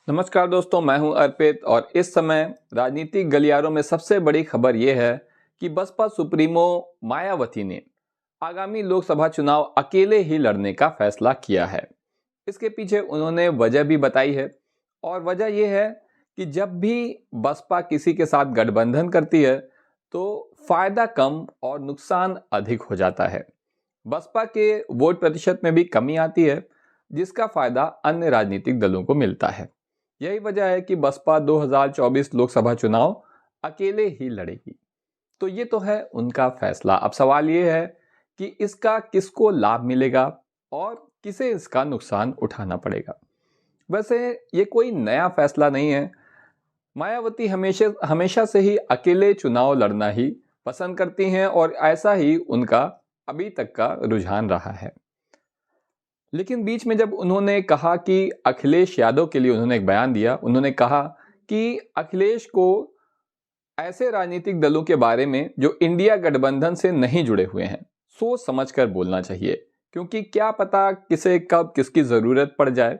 नमस्कार दोस्तों, मैं हूं अर्पित और इस समय राजनीतिक गलियारों में सबसे बड़ी खबर यह है कि बसपा सुप्रीमो मायावती ने आगामी लोकसभा चुनाव अकेले ही लड़ने का फैसला किया है। इसके पीछे उन्होंने वजह भी बताई है और वजह यह है कि जब भी बसपा किसी के साथ गठबंधन करती है तो फायदा कम और नुकसान अधिक हो जाता है। बसपा के वोट प्रतिशत में भी कमी आती है, जिसका फायदा अन्य राजनीतिक दलों को मिलता है। यही वजह है कि बसपा 2024 लोकसभा चुनाव अकेले ही लड़ेगी। तो ये तो है उनका फैसला। अब सवाल ये है कि इसका किसको लाभ मिलेगा और किसे इसका नुकसान उठाना पड़ेगा। वैसे ये कोई नया फैसला नहीं है। मायावती हमेशा हमेशा से ही अकेले चुनाव लड़ना ही पसंद करती हैं और ऐसा ही उनका अभी तक का रुझान रहा है। लेकिन बीच में जब उन्होंने कहा कि अखिलेश यादव के लिए उन्होंने एक बयान दिया, उन्होंने कहा कि अखिलेश को ऐसे राजनीतिक दलों के बारे में जो इंडिया गठबंधन से नहीं जुड़े हुए हैं सोच समझकर बोलना चाहिए, क्योंकि क्या पता किसे कब किसकी जरूरत पड़ जाए।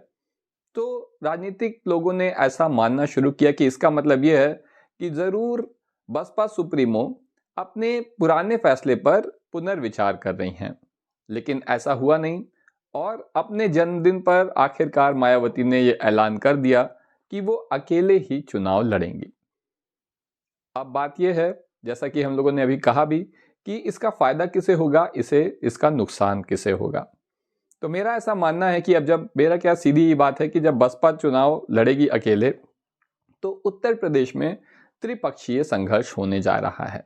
तो राजनीतिक लोगों ने ऐसा मानना शुरू किया कि इसका मतलब यह है कि जरूर बसपा सुप्रीमो अपने पुराने फैसले पर पुनर्विचार कर रही हैं। लेकिन ऐसा हुआ नहीं और अपने जन्मदिन पर आखिरकार मायावती ने यह ऐलान कर दिया कि वो अकेले ही चुनाव लड़ेंगी। अब बात यह है, जैसा कि हम लोगों ने अभी कहा भी, कि इसका फायदा किसे होगा, इसका नुकसान किसे होगा। तो मेरा ऐसा मानना है कि अब जब मेरा क्या सीधी ये बात है कि जब बसपा चुनाव लड़ेगी अकेले तो उत्तर प्रदेश में त्रिपक्षीय संघर्ष होने जा रहा है।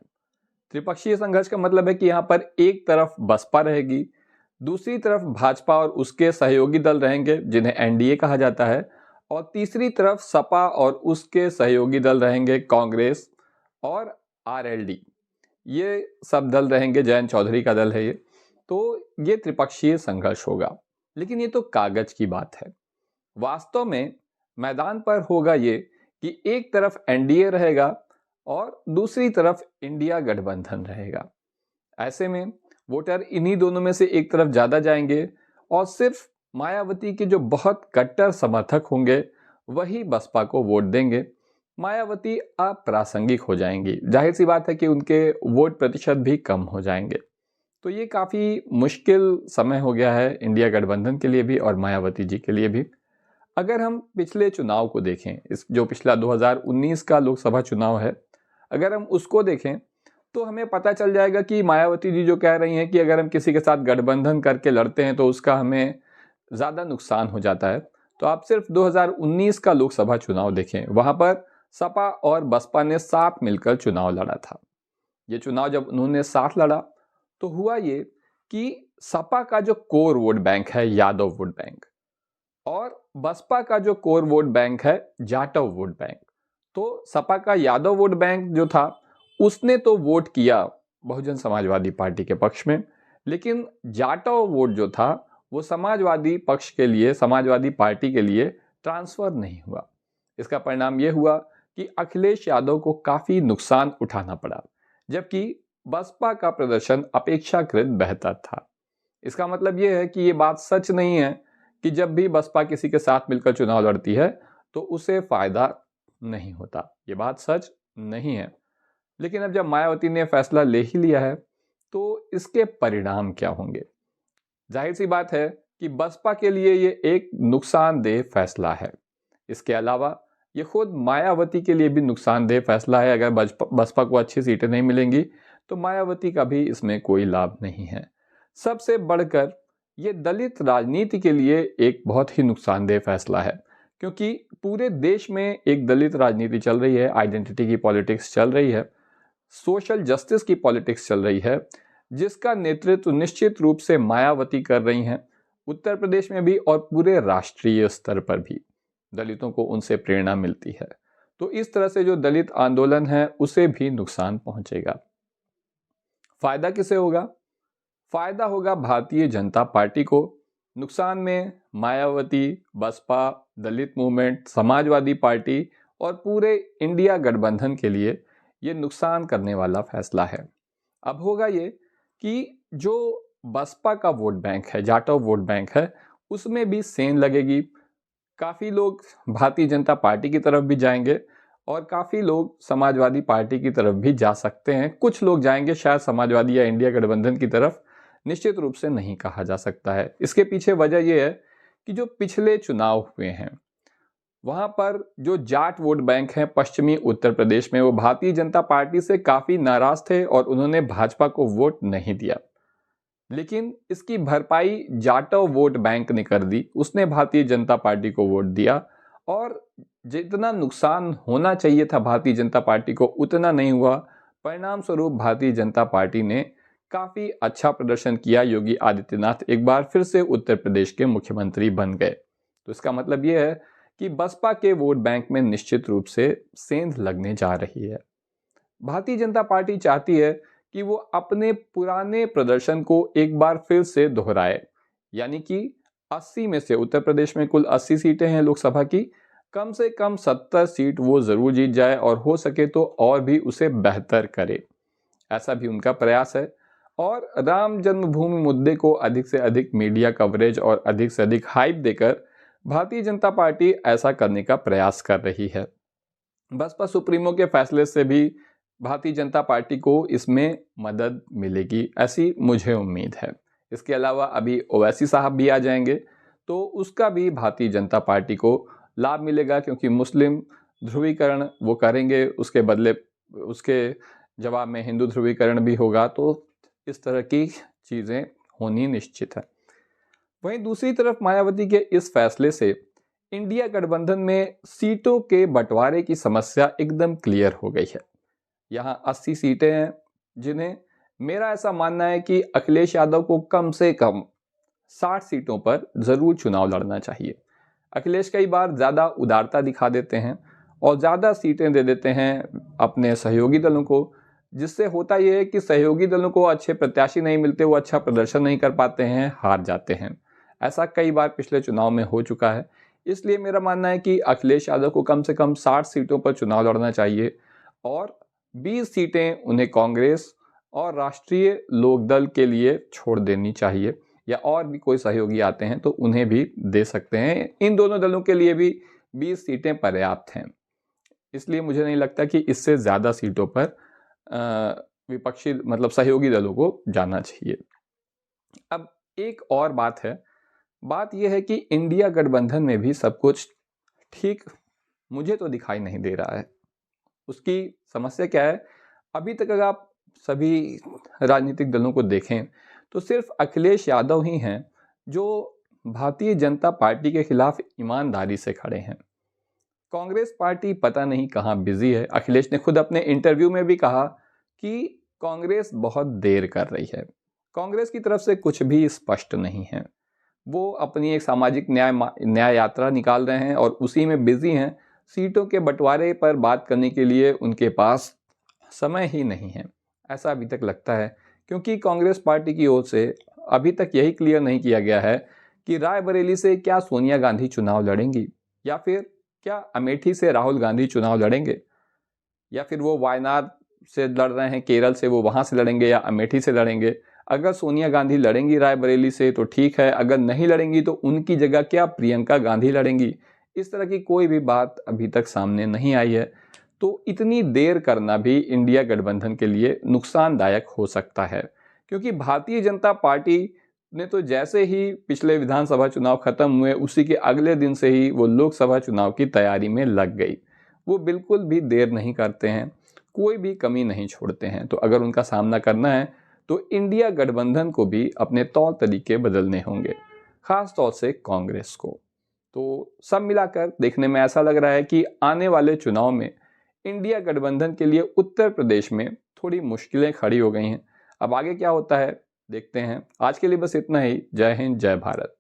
त्रिपक्षीय संघर्ष का मतलब है कि यहां पर एक तरफ बसपा रहेगी, दूसरी तरफ भाजपा और उसके सहयोगी दल रहेंगे जिन्हें एनडीए कहा जाता है, और तीसरी तरफ सपा और उसके सहयोगी दल रहेंगे कांग्रेस और आरएलडी। ये सब दल रहेंगे, जयंत चौधरी का दल है ये। तो ये त्रिपक्षीय संघर्ष होगा। लेकिन ये तो कागज की बात है। वास्तव में मैदान पर होगा ये कि एक तरफ एनडीए रहेगा और दूसरी तरफ इंडिया गठबंधन रहेगा। ऐसे में वोटर इन्हीं दोनों में से एक तरफ ज्यादा जाएंगे और सिर्फ मायावती के जो बहुत कट्टर समर्थक होंगे वही बसपा को वोट देंगे। मायावती अप्रासंगिक हो जाएंगी। जाहिर सी बात है कि उनके वोट प्रतिशत भी कम हो जाएंगे। तो ये काफी मुश्किल समय हो गया है इंडिया गठबंधन के लिए भी और मायावती जी के लिए भी। अगर हम पिछले चुनाव को देखें, इस जो पिछला 2019 का लोकसभा चुनाव है, अगर हम उसको देखें तो हमें पता चल जाएगा कि मायावती जी जो कह रही हैं कि अगर हम किसी के साथ गठबंधन करके लड़ते हैं तो उसका हमें ज़्यादा नुकसान हो जाता है। तो आप सिर्फ 2019 का लोकसभा चुनाव देखें, वहां पर सपा और बसपा ने साथ मिलकर चुनाव लड़ा था। ये चुनाव जब उन्होंने साथ लड़ा तो हुआ ये कि सपा का जो कोर वोट बैंक है यादव वोट बैंक और बसपा का जो कोर वोट बैंक है जाटव वोट बैंक, तो सपा का यादव वोट बैंक जो था उसने तो वोट किया बहुजन समाजवादी पार्टी के पक्ष में, लेकिन जाटव वोट जो था वो समाजवादी पक्ष के लिए, समाजवादी पार्टी के लिए ट्रांसफर नहीं हुआ। इसका परिणाम यह हुआ कि अखिलेश यादव को काफी नुकसान उठाना पड़ा, जबकि बसपा का प्रदर्शन अपेक्षाकृत बेहतर था। इसका मतलब यह है कि ये बात सच नहीं है कि जब भी बसपा किसी के साथ मिलकर चुनाव लड़ती है तो उसे फायदा नहीं होता। ये बात सच नहीं है। लेकिन अब जब मायावती ने फैसला ले ही लिया है तो इसके परिणाम क्या होंगे? जाहिर सी बात है कि बसपा के लिए ये एक नुकसानदेह फैसला है। इसके अलावा ये खुद मायावती के लिए भी नुकसानदेह फैसला है। अगर बसपा को अच्छी सीटें नहीं मिलेंगी तो मायावती का भी इसमें कोई लाभ नहीं है। सबसे बढ़कर ये दलित राजनीति के लिए एक बहुत ही नुकसानदेह फैसला है, क्योंकि पूरे देश में एक दलित राजनीति चल रही है, आइडेंटिटी की पॉलिटिक्स चल रही है, सोशल जस्टिस की पॉलिटिक्स चल रही है, जिसका नेतृत्व निश्चित रूप से मायावती कर रही हैं। उत्तर प्रदेश में भी और पूरे राष्ट्रीय स्तर पर भी दलितों को उनसे प्रेरणा मिलती है। तो इस तरह से जो दलित आंदोलन है उसे भी नुकसान पहुंचेगा। फायदा किसे होगा? फायदा होगा भारतीय जनता पार्टी को। नुकसान में मायावती, बसपा, दलित मूवमेंट, समाजवादी पार्टी और पूरे इंडिया गठबंधन के लिए ये नुकसान करने वाला फैसला है। अब होगा ये कि जो बसपा का वोट बैंक है, जाटव वोट बैंक है, उसमें भी सेंध लगेगी। काफ़ी लोग भारतीय जनता पार्टी की तरफ भी जाएंगे और काफ़ी लोग समाजवादी पार्टी की तरफ भी जा सकते हैं। कुछ लोग जाएंगे शायद समाजवादी या इंडिया गठबंधन की तरफ, निश्चित रूप से नहीं कहा जा सकता है। इसके पीछे वजह यह है कि जो पिछले चुनाव हुए हैं वहां पर जो जाट वोट बैंक हैं पश्चिमी उत्तर प्रदेश में, वो भारतीय जनता पार्टी से काफ़ी नाराज थे और उन्होंने भाजपा को वोट नहीं दिया। लेकिन इसकी भरपाई जाटव वोट बैंक ने कर दी, उसने भारतीय जनता पार्टी को वोट दिया और जितना नुकसान होना चाहिए था भारतीय जनता पार्टी को उतना नहीं हुआ। परिणाम स्वरूप भारतीय जनता पार्टी ने काफ़ी अच्छा प्रदर्शन किया। योगी आदित्यनाथ एक बार फिर से उत्तर प्रदेश के मुख्यमंत्री बन गए। तो इसका मतलब यह है कि बसपा के वोट बैंक में निश्चित रूप से सेंध लगने जा रही है। भारतीय जनता पार्टी चाहती है कि वो अपने पुराने प्रदर्शन को एक बार फिर से दोहराए, यानी कि 80 में से, उत्तर प्रदेश में कुल 80 सीटें हैं लोकसभा की, कम से कम 70 सीट वो जरूर जीत जाए और हो सके तो और भी उसे बेहतर करे, ऐसा भी उनका प्रयास है। और राम जन्मभूमि मुद्दे को अधिक से अधिक मीडिया कवरेज और अधिक से अधिक हाइप देकर भारतीय जनता पार्टी ऐसा करने का प्रयास कर रही है। बसपा सुप्रीमो के फैसले से भी भारतीय जनता पार्टी को इसमें मदद मिलेगी, ऐसी मुझे उम्मीद है। इसके अलावा अभी ओवैसी साहब भी आ जाएंगे तो उसका भी भारतीय जनता पार्टी को लाभ मिलेगा, क्योंकि मुस्लिम ध्रुवीकरण वो करेंगे, उसके बदले उसके जवाब में हिंदू ध्रुवीकरण भी होगा। तो इस तरह की चीज़ें होनी निश्चित है। वहीं दूसरी तरफ मायावती के इस फैसले से इंडिया गठबंधन में सीटों के बंटवारे की समस्या एकदम क्लियर हो गई है। यहाँ 80 सीटें हैं जिन्हें मेरा ऐसा मानना है कि अखिलेश यादव को कम से कम 60 सीटों पर जरूर चुनाव लड़ना चाहिए। अखिलेश कई बार ज़्यादा उदारता दिखा देते हैं और ज़्यादा सीटें दे देते हैं अपने सहयोगी दलों को, जिससे होता यह है कि सहयोगी दलों को अच्छे प्रत्याशी नहीं मिलते, वो अच्छा प्रदर्शन नहीं कर पाते हैं, हार जाते हैं। ऐसा कई बार पिछले चुनाव में हो चुका है। इसलिए मेरा मानना है कि अखिलेश यादव को कम से कम 60 सीटों पर चुनाव लड़ना चाहिए और 20 सीटें उन्हें कांग्रेस और राष्ट्रीय लोकदल के लिए छोड़ देनी चाहिए, या और भी कोई सहयोगी आते हैं तो उन्हें भी दे सकते हैं। इन दोनों दलों के लिए भी 20 सीटें पर्याप्त हैं। इसलिए मुझे नहीं लगता कि इससे ज़्यादा सीटों पर विपक्षी मतलब सहयोगी दलों को जाना चाहिए। अब एक और बात है, बात यह है कि इंडिया गठबंधन में भी सब कुछ ठीक मुझे तो दिखाई नहीं दे रहा है। उसकी समस्या क्या है? अभी तक अगर आप सभी राजनीतिक दलों को देखें तो सिर्फ अखिलेश यादव ही हैं जो भारतीय जनता पार्टी के खिलाफ ईमानदारी से खड़े हैं। कांग्रेस पार्टी पता नहीं कहाँ बिजी है। अखिलेश ने खुद अपने इंटरव्यू में भी कहा कि कांग्रेस बहुत देर कर रही है। कांग्रेस की तरफ से कुछ भी स्पष्ट नहीं है। वो अपनी एक सामाजिक न्याय यात्रा निकाल रहे हैं और उसी में बिजी हैं। सीटों के बंटवारे पर बात करने के लिए उनके पास समय ही नहीं है, ऐसा अभी तक लगता है, क्योंकि कांग्रेस पार्टी की ओर से अभी तक यही क्लियर नहीं किया गया है कि रायबरेली से क्या सोनिया गांधी चुनाव लड़ेंगी, या फिर क्या अमेठी से राहुल गांधी चुनाव लड़ेंगे, या फिर वो वायनाड से लड़ रहे हैं, केरल से, वो वहां से लड़ेंगे या अमेठी से लड़ेंगे। अगर सोनिया गांधी लड़ेंगी रायबरेली से तो ठीक है, अगर नहीं लड़ेंगी तो उनकी जगह क्या प्रियंका गांधी लड़ेंगी। इस तरह की कोई भी बात अभी तक सामने नहीं आई है। तो इतनी देर करना भी इंडिया गठबंधन के लिए नुकसानदायक हो सकता है, क्योंकि भारतीय जनता पार्टी ने तो जैसे ही पिछले विधानसभा चुनाव खत्म हुए उसी के अगले दिन से ही वो लोकसभा चुनाव की तैयारी में लग गई। वो बिल्कुल भी देर नहीं करते हैं, कोई भी कमी नहीं छोड़ते हैं। तो अगर उनका सामना करना है तो इंडिया गठबंधन को भी अपने तौर तरीके बदलने होंगे, खास तौर से कांग्रेस को। तो सब मिलाकर देखने में ऐसा लग रहा है कि आने वाले चुनाव में इंडिया गठबंधन के लिए उत्तर प्रदेश में थोड़ी मुश्किलें खड़ी हो गई हैं। अब आगे क्या होता है देखते हैं। आज के लिए बस इतना ही। जय हिंद, जय भारत।